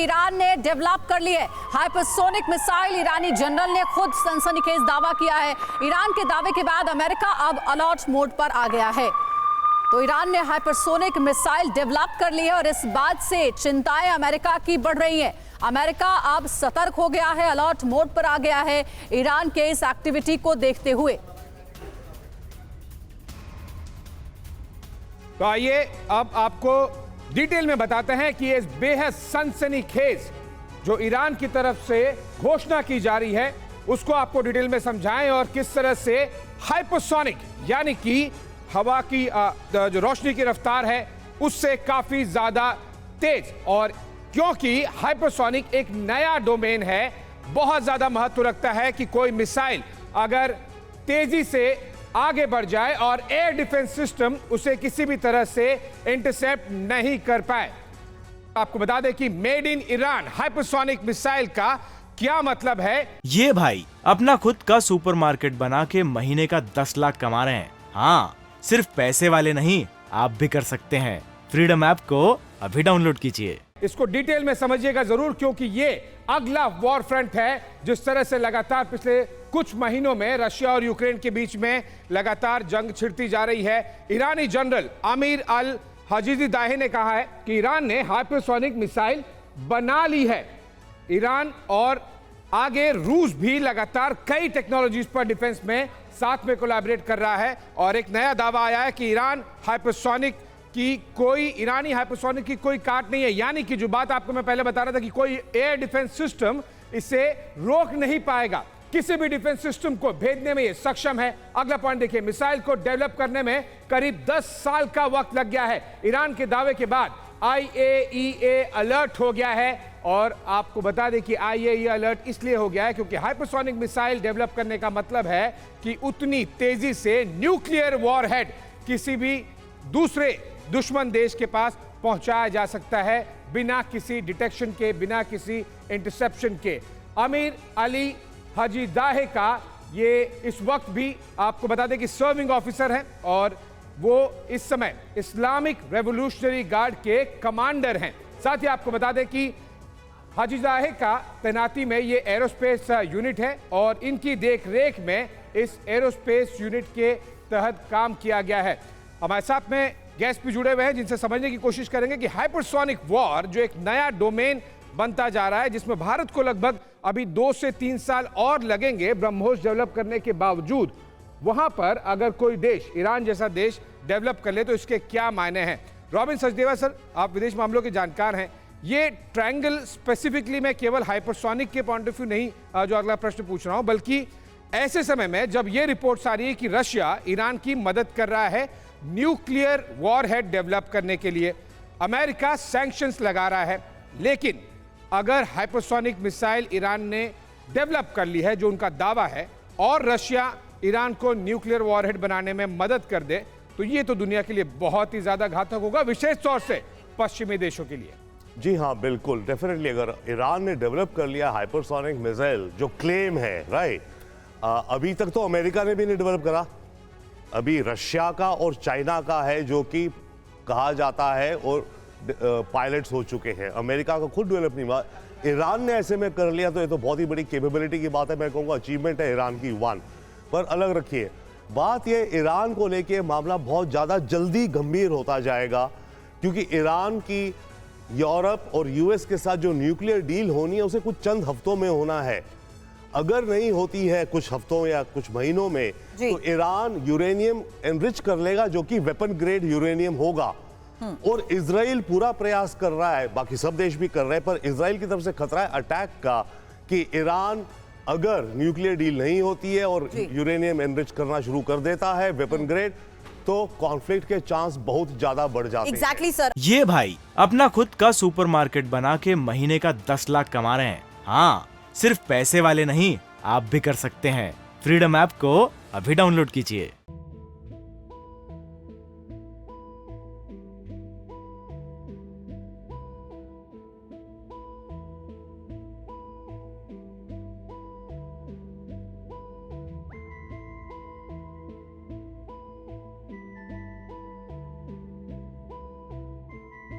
Iran ने develop कर ली है हाइपरसोनिक मिसाइल। ईरानी जनरल ने खुद सनसनीखेज दावा किया है। ईरान के दावे के बाद अमेरिका अब अलर्ट मोड पर आ गया है। तो ईरान ने हाइपरसोनिक मिसाइल डेवलप कर ली है और इस बात से चिंताएं अमेरिका की बढ़ रही हैं। अमेरिका अब सतर्क हो गया है, अलर्ट मोड पर आ गया है ईरान के इस एक्टिविटी को देखते हुए। तो आइए अब आपको डिटेल में बताते हैं कि ये बेहद सनसनीखेज जो ईरान की तरफ से घोषणा की जा रही है उसको आपको डिटेल में समझाएं और किस तरह से हाइपरसोनिक यानी कि हवा की जो रोशनी की रफ्तार है उससे काफी ज्यादा तेज, और क्योंकि हाइपरसोनिक एक नया डोमेन है, बहुत ज्यादा महत्व रखता है कि कोई मिसाइल अगर तेजी से आगे बढ़ जाए और एयर डिफेंस सिस्टम उसे किसी भी तरह से इंटरसेप्ट नहीं कर पाए। आपको बता दें कि made in Iran hypersonic missile का क्या मतलब है। ये भाई अपना खुद का सुपरमार्केट बना के महीने का 10 लाख कमा रहे हैं। हाँ, सिर्फ पैसे वाले नहीं, आप भी कर सकते हैं। फ्रीडम ऐप को अभी डाउनलोड कीजिए। इसको डिटेल में समझिएगा जरूर, क्योंकि ये अगला वॉर फ्रंट है। जिस तरह से लगातार पिछले कुछ महीनों में रशिया और यूक्रेन के बीच में लगातार जंग छिड़ती जा रही है। ईरानी जनरल आमिर अल हजीज़ादेह ने कहा है कि ईरान ने हाइपरसोनिक मिसाइल बना ली है। ईरान और आगे रूस भी लगातार कई टेक्नोलॉजीज पर डिफेंस में साथ में कोलैबोरेट कर रहा है, और एक नया दावा आया है कि ईरानी हाइपरसोनिक की कोई काट नहीं है। यानी कि जो बात आपको मैं पहले बता रहा था कि कोई एयर डिफेंस सिस्टम इसे रोक नहीं पाएगा, किसी भी डिफेंस सिस्टम को भेजने में ये सक्षम है। अगला पॉइंट देखिए, मिसाइल को डेवलप करने में करीब 10 साल का वक्त लग गया है। ईरान के दावे के बाद IAEA अलर्ट हो गया है, और आपको बता दें कि IAEA अलर्ट इसलिए हो गया है क्योंकि हाइपरसोनिक मिसाइल डेवलप करने का मतलब है कि उतनी तेजी से न्यूक्लियर वॉरहेड किसी भी दूसरे दुश्मन देश के पास पहुंचाया जा सकता है बिना किसी डिटेक्शन के, बिना किसी इंटरसेप्शन के। आमिर अली हजीज़ादेह का ये इस वक्त भी आपको बता दें कि सर्विंग ऑफिसर हैं, और वो इस समय इस्लामिक रेवोल्यूशनरी गार्ड के कमांडर हैं। साथ ही आपको बता दें कि हजीज़ादेह का तैनाती में ये एरोस्पेस यूनिट है, और इनकी देख रेख में इस एरोस्पेस यूनिट के तहत काम किया गया है। हमारे साथ में गेस्ट भी जुड़े हुए हैं जिनसे समझने की कोशिश करेंगे कि हाइपरसोनिक वॉर जो एक नया डोमेन बनता जा रहा है, जिसमें भारत को लगभग अभी 2 से 3 साल और लगेंगे ब्रह्मोस डेवलप करने के बावजूद, वहां पर अगर कोई देश ईरान जैसा देश डेवलप कर ले तो इसके क्या मायने हैं। रॉबिन सचदेवा सर, आप विदेश मामलों के जानकार हैं, ये ट्रायंगल स्पेसिफिकली मैं केवल हाइपरसोनिक के पॉइंट ऑफ व्यू नहीं जो अगला प्रश्न पूछ रहा हूं, बल्कि ऐसे समय में जब ये रिपोर्ट्स आ रही है कि रशिया ईरान की मदद कर रहा है न्यूक्लियर वॉरहेड डेवलप करने के लिए, अमेरिका सैंक्शंस लगा रहा है, लेकिन अगर हाइपरसोनिक मिसाइल ईरान ने डेवलप कर ली है जो उनका दावा है, और रशिया ईरान को न्यूक्लियर वॉरहेड बनाने में मदद कर दे, तो ये तो दुनिया के लिए बहुत ही ज्यादा घातक होगा, विशेष तौर से पश्चिमी देशों के लिए। जी हाँ, बिल्कुल, डेफिनेटली अगर ईरान ने डेवलप कर लिया हाइपरसोनिक मिसाइल जो क्लेम है, राइट, अभी तक तो अमेरिका ने भी नहीं डेवलप करा, अभी रशिया का और चाइना का है जो कि कहा जाता है, और पायलट्स हो चुके हैं। अमेरिका का खुद डेवलप नहीं हुआ, ईरान ने ऐसे में कर लिया, तो ये तो बहुत ही बड़ी कैपेबिलिटी की बात है। मैं कहूँगा अचीवमेंट है ईरान की। वन पर अलग रखिए बात, ये ईरान को लेके मामला बहुत ज़्यादा जल्दी गंभीर होता जाएगा, क्योंकि ईरान की यूरोप और US के साथ जो न्यूक्लियर डील होनी है उसे कुछ चंद हफ्तों में होना है। अगर नहीं होती है कुछ हफ्तों या कुछ महीनों में, तो ईरान यूरेनियम एनरिच कर लेगा जो कि वेपन ग्रेड यूरेनियम होगा, और इजराइल पूरा प्रयास कर रहा है, बाकी सब देश भी कर रहे हैं, पर इजराइल की तरफ से खतरा है अटैक का कि ईरान अगर न्यूक्लियर डील नहीं होती है और यूरेनियम एनरिच करना शुरू कर देता है वेपन ग्रेड, तो कॉन्फ्लिक्ट के चांस बहुत ज्यादा बढ़ जाते हैं। Exactly sir. ये भाई अपना खुद का सुपरमार्केट बना के महीने का 10 लाख कमा रहे हैं। हाँ, सिर्फ पैसे वाले नहीं, आप भी कर सकते हैं। फ्रीडम ऐप को अभी डाउनलोड कीजिए।